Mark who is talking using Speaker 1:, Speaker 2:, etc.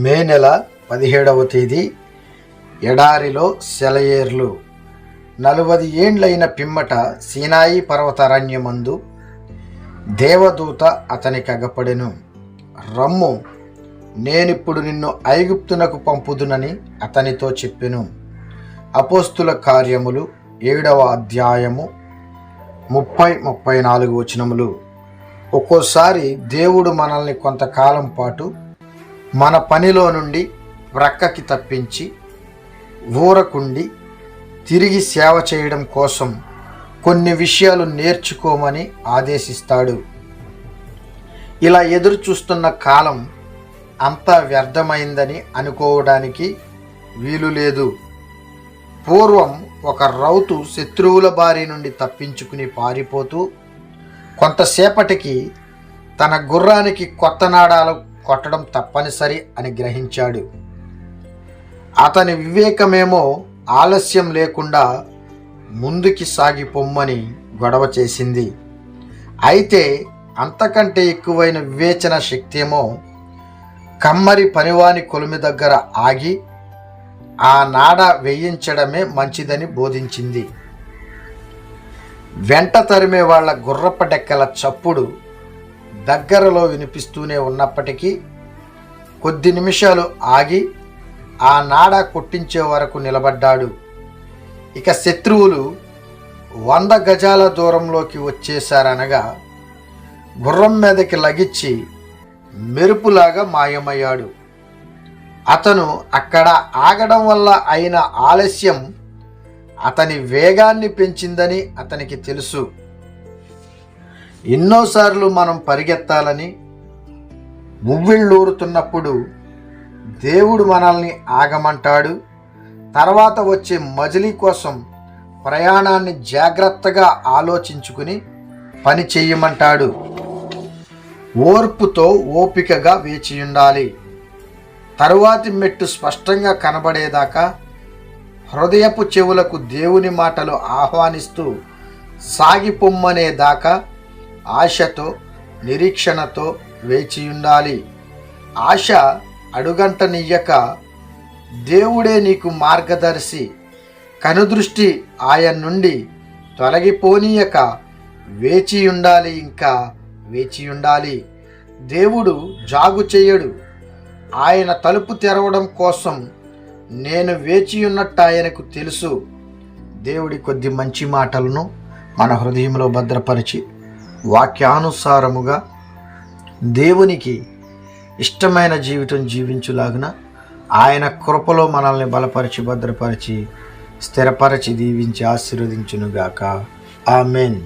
Speaker 1: మే నెల 17వ తేదీ. ఎడారిలో సెలయేర్లు. 40 ఏండ్లైన పిమ్మట సీనాయి పర్వతారణ్యమందు దేవదూత అతనికి అగపడెను. రమ్ము, నేనిప్పుడు నిన్ను ఐగుప్తునకు పంపుదునని అతనితో చెప్పెను. అపోస్తుల కార్యములు 7వ అధ్యాయము 30-34 వచనములు. ఒక్కోసారి దేవుడు మనల్ని కొంతకాలం పాటు మన పనిలో నుండి ప్రక్కకి తప్పించి ఊరకుండి తిరిగి సేవ చేయడం కోసం కొన్ని విషయాలు నేర్చుకోమని ఆదేశిస్తాడు. ఇలా ఎదురు చూస్తున్న కాలం అంతా వ్యర్థమైందని అనుకోవడానికి వీలు లేదు. పూర్వం ఒక రౌతు శత్రువుల బారి నుండి తప్పించుకుని పారిపోతూ కొంతసేపటికి తన గుర్రానికి కొత్త నాడాలు కొట్టడం తప్పనిసరి అని గ్రహించాడు. అతని వివేకమేమో ఆలస్యం లేకుండా ముందుకి సాగిపోమ్మని గొడవ చేసింది. అయితే అంతకంటే ఎక్కువైన వివేచన శక్తేమో కమ్మరి పనివాని కొలిమి దగ్గర ఆగి ఆ నాడ వేయించడమే మంచిదని బోధించింది. వెంట తరిమే వాళ్ళ గుర్రప డెక్కల చప్పుడు దగ్గరలో వినిపిస్తూనే ఉన్నప్పటికీ కొద్ది నిమిషాలు ఆగి ఆ నాడ కొట్టించే వరకు నిలబడ్డాడు. ఇక శత్రువులు 100 గజాల దూరంలోకి వచ్చేశారనగా గుర్రం మీదకి లగిచ్చి మెరుపులాగా మాయమయ్యాడు. అతను అక్కడ ఆగడం వల్ల అయిన ఆలస్యం అతని వేగాన్ని పెంచిందని అతనికి తెలుసు. ఎన్నోసార్లు మనం పరిగెత్తాలని ఉవ్విళ్ళూరుతున్నప్పుడు దేవుడు మనల్ని ఆగమంటాడు. తర్వాత వచ్చే మజిలీ కోసం ప్రయాణాన్ని జాగ్రత్తగా ఆలోచించుకుని పని చెయ్యమంటాడు. ఓర్పుతో ఓపికగా వేచి ఉండాలి. తరువాతి మెట్టు స్పష్టంగా కనబడేదాకా హృదయపు చెవులకు దేవుని మాటలు ఆహ్వానిస్తూ సాగిపొమ్మనేదాకా ఆశతో నిరీక్షణతో వేచి ఉండాలి. ఆశ అడుగంటనియ్యక దేవుడే నీకు మార్గదర్శి, కనుదృష్టి ఆయన నుండి తొలగిపోనీయక వేచి ఉండాలి. ఇంకా వేచి ఉండాలి. దేవుడు జాగు చేయడు. ఆయన తలుపు తెరవడం కోసం నేను వేచి ఉన్నట్టు ఆయనకు తెలుసు. దేవుడి కొద్ది మంచి మాటలను మన హృదయంలో భద్రపరిచి వాక్యానుసారముగా దేవునికి ఇష్టమైన జీవితం జీవించులాగున ఆయన కృపలో మనల్ని బలపరిచి భద్రపరిచి స్థిరపరిచి దీవించి ఆశీర్వదించునుగాక. ఆమెన్.